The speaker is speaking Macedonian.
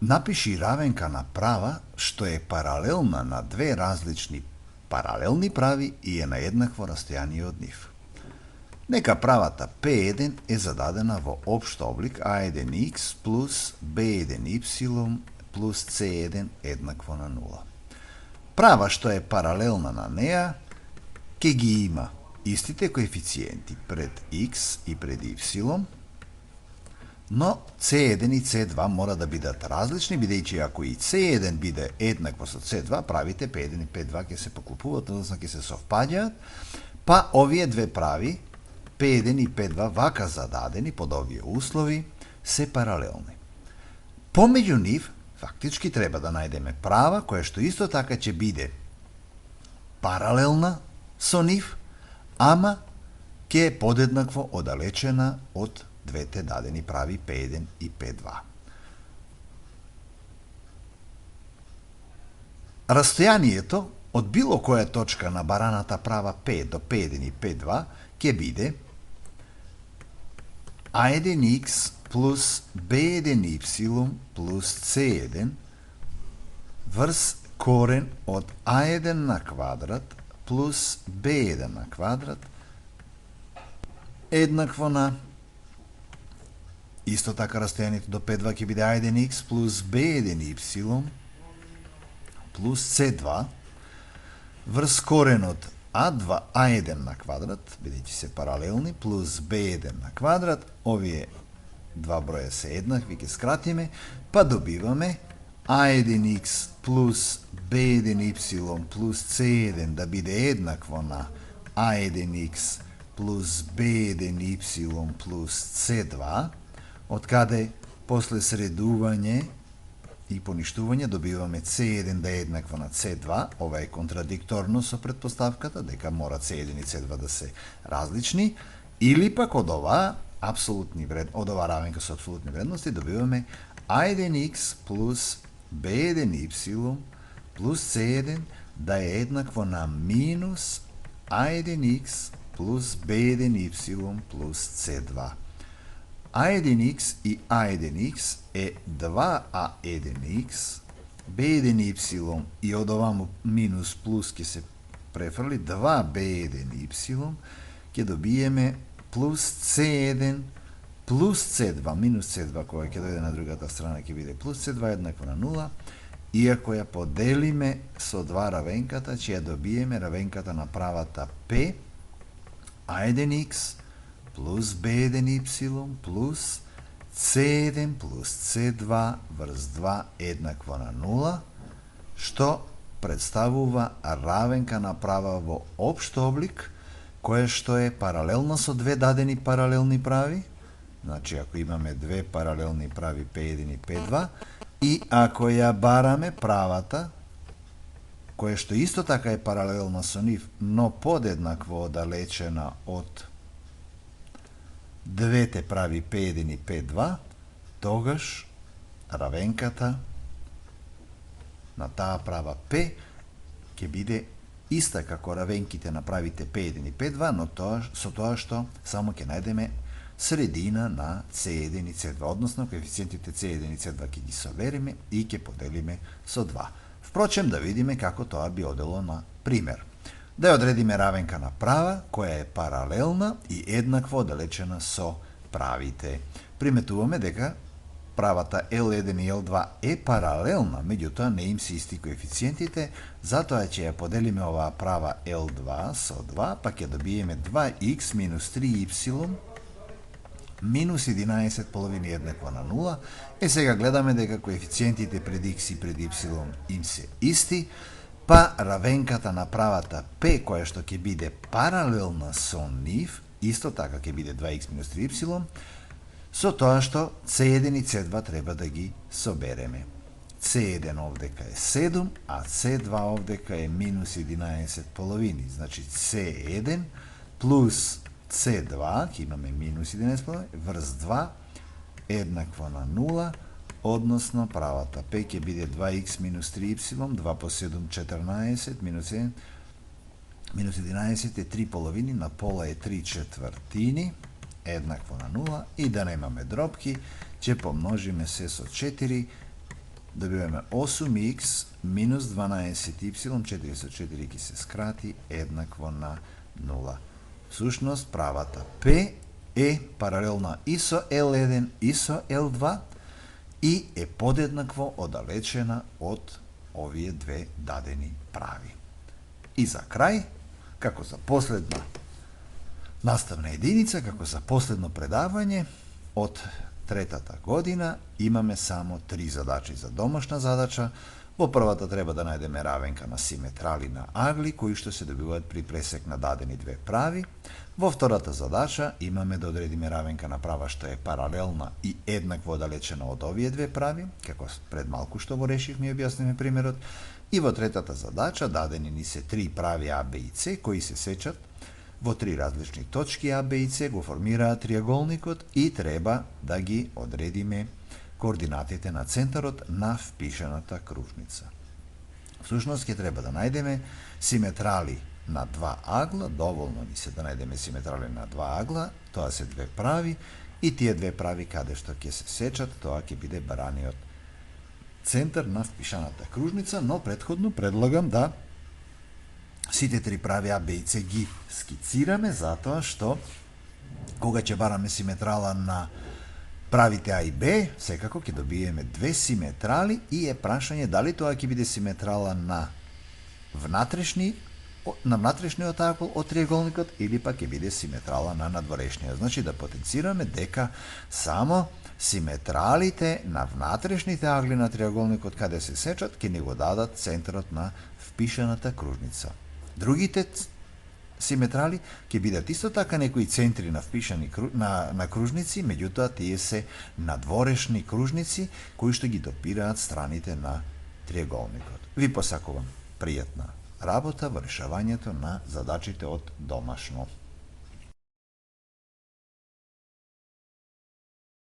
Napiši ravенка на права што е паралелна на две различни паралелни прави и е на еднакво растојание од нив. Нека правата P1 е зададена во општ облик A1x плюс B1y плюс C1 еднакво на 0. Права што е паралелна на неа ќе ги има истите коефициенти пред x и пред y, но C1 и C2 мора да бидат различни, бидејќи ако и C1 биде еднакво со C2, правите P1 и P2 ќе се поклопуваат, односно ќе се совпаѓаат, па овие две прави, P1 и P2 вака зададени под овие услови, се паралелни. Помеѓу нив, фактички треба да најдеме права која што исто така ќе биде паралелна со нив, ама ќе е подеднакво оддалечена од двете дадени прави P1 и P2. Растојанието од било која точка на бараната права P до P1 и P2 ќе биде A1x плюс B1y плюс C1 врз корен од A1 на квадрат плюс B1 на квадрат еднакво на исто така растојанието до P2 ќе биде A1x плюс B1y плюс C2 врз коренот A1 на квадрат, бидејќи се паралелни, плюс B1 на квадрат, овие два броја се еднакви, ќе скратиме, па добиваме A1x плюс B1y плюс C1 да биде еднакво на A1x плюс B1y плюс C2, од каде после средување и поништување добиваме C1 да е еднакво на C2, ова е контрадикторно со предпоставката дека мора C1 и C2 да се различни, или пак од ова равенка со апсолутни вредности добиваме A1x плюс B1y плюс C1 да е еднакво на минус A1x плюс B1y плюс C2. A1x и A1x е 2A1x, B1y и од оваму минус плюс ќе се префрли 2B1y, ќе добиеме плюс C1 плюс C2, минус C2 која ќе дојде на другата страна ќе биде плюс C2 еднакво на 0, и ако ја поделиме со два равенката, ќе ја добиеме равенката на правата P, A1x плюс B1y плюс C1 плюс C2 врз 2 еднакво на 0, што представува равенка на права во општ облик, која што е паралелна со две дадени паралелни прави, значи ако имаме две паралелни прави P1 и P2, и ако ја бараме правата, која што исто така е паралелна со нив, но подеднакво оддалечена од двете прави P1 и P2, тогаш равенката на таа права P ќе биде иста како равенките на правите P1 и P2, но со тоа што само ќе најдеме средина на C1 и C2, односно коефициентите C1 и C2 ќе ги собериме и ќе поделиме со 2. Впрочем, да видиме како тоа би одело на пример. Да ја одредиме равенка на права, која е паралелна и еднакво оддалечена со правите. Приметуваме дека правата L1 и L2 е паралелна, меѓутоа не им се исти коефициентите, затоа ќе ја поделиме оваа права L2 со 2, па ќе добиеме 2x минус 3y минус 11 половини еднакво на 0. Сега гледаме дека коефициентите пред x и пред y им се исти, па равенката на правата P, која што ќе биде паралелна со нив, исто така ќе биде 2x минус 3y, со тоа што C1 и C2 треба да ги собереме. C1 овдека е 7, а C2 овдека е минус 11 половини. Значи C1 плюс C2, ќе имаме минус 11 половини, врз 2 еднакво на 0, односно правата P ќе биде 2x минус 3y, 2 по 7 14, минус 1, минус 11 е 3 половини, на пола е 3 четвртини, еднакво на 0, и да немаме дробки, ќе помножиме се со 4, добиваме 8х минус 12y, 4 со 4 ќе се скрати, еднакво на 0. Всушност, правата P е паралелна и со L1 и со L2 и е подеднакво оддалечена од овие две дадени прави. И за крај, како за последна наставна единица, како за последно предавање, од третата година имаме само 3 задачи за домашна задача. Во првата треба да најдеме равенка на симетрали на агли, кои што се добиваат при пресек на дадени две прави. Во втората задача имаме да одредиме равенка на права што е паралелна и еднакво оддалечена од овие две прави, како пред малку што го решивме и објаснивме примерот. И во третата задача дадени ни се 3 прави А, Б и С, кои се сечат во 3 различни точки А, Б и С, го формираат триаголникот и треба да ги одредиме координатите на центарот на впишаната кружница. Всушност ќе треба да најдеме симетрали на два агла, доволно ни се да најдеме симетрали на два агла, тоа се две прави, и тие две прави каде што ќе се сечат, тоа ќе биде бараниот центар на впишаната кружница, но претходно предлагам да сите 3 прави А, Б и С ги скицираме, затоа што кога ќе бараме симетрала на правите А и Б, секако ќе добиеме две симетрали и е прашање дали тоа ќе биде симетрала на внатрешниот агол од триаголникот или пак ќе биде симетрала на надворешниот. Значи да потенцираме дека само симетралите на внатрешните агли на триаголникот каде се сечат ќе ни го дадат центарот на впишаната кружница. Другите симетрали ќе бидат исто така некои центри на впишани на кружници, меѓутоа тие се надворешни кружници кои што ги допираат страните на триаголникот. Ви посакувам пријатна работа во решавањето на задачите од домашно.